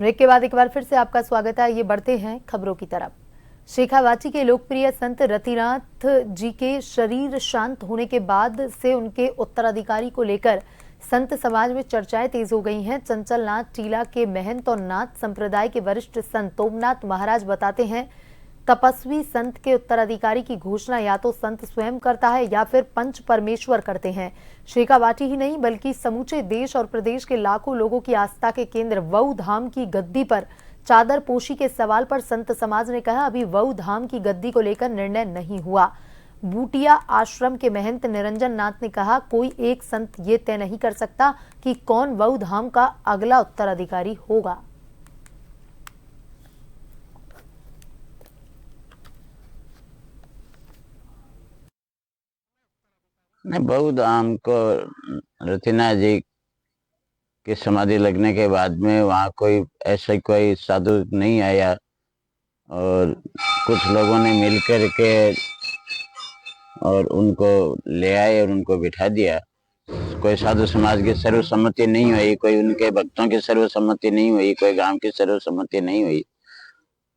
Break के बाद एक बार फिर से आपका स्वागत है। ये बढ़ते हैं खबरों की तरफ। शेखावाटी के लोकप्रिय संत रतिनाथ जी के शरीर शांत होने के बाद से उनके उत्तराधिकारी को लेकर संत समाज में चर्चाएं तेज हो गई हैं। चंचल नाथ टीला के महंत और नाथ संप्रदाय के वरिष्ठ संत तोमनाथ महाराज बताते हैं, तपस्वी संत के उत्तराधिकारी की घोषणा या तो संत स्वयं करता है या फिर पंच परमेश्वर करते हैं। शेखावाटी ही नहीं बल्कि समूचे देश और प्रदेश के लाखों लोगों की आस्था के केंद्र वऊ धाम की गद्दी पर चादर पोशी के सवाल पर संत समाज ने कहा, अभी वऊ धाम की गद्दी को लेकर निर्णय नहीं हुआ। बूटिया आश्रम के महंत निरंजन नाथ ने कहा, कोई एक संत ये तय नहीं कर सकता कि कौन वऊ धाम का अगला उत्तराधिकारी होगा। नहीं, बौद्ध धाम को रतिनाथ जी की समाधि लगने के बाद में वहाँ कोई ऐसा कोई साधु नहीं आया और कुछ लोगों ने मिलकर के और उनको ले आए और उनको बिठा दिया। कोई साधु समाज की सर्वसम्मति नहीं हुई, कोई उनके भक्तों की सर्वसम्मति नहीं हुई, कोई गांव की सर्वसम्मति नहीं हुई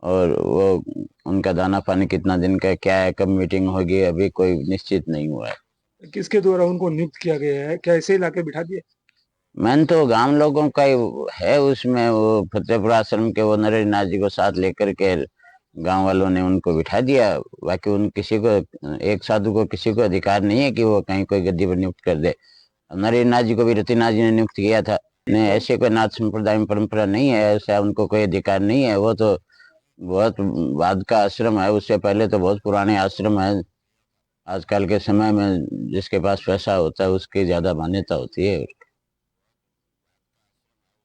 और वो उनका दाना पानी कितना दिन का क्या है, कब मीटिंग होगी, अभी कोई निश्चित नहीं हुआ है। किसके द्वारा उनको नियुक्त किया गया है? क्या ऐसे ही लाके बिठा दिए? मैंने तो गांव लोगों का ही है उसमें, वो फतेहपुर आश्रम के वो नरेंद्र नाथ जी को साथ लेकर के गांव वालों ने उनको बिठा दिया। बाकी उन किसी को, एक साधु को किसी को अधिकार नहीं है कि वो कहीं कोई गद्दी पर नियुक्त कर दे। नरेंद्र नाथ जी को भी रतिनाथ जी ने नियुक्त किया था। नहीं, ऐसे कोई नाथ संप्रदाय में परंपरा नहीं है, ऐसा उनको कोई अधिकार नहीं है। वो तो बहुत बाद का आश्रम है, उससे पहले तो बहुत पुराने आश्रम है। आजकल के समय में जिसके पास पैसा होता है उसकी ज्यादा मान्यता होती है।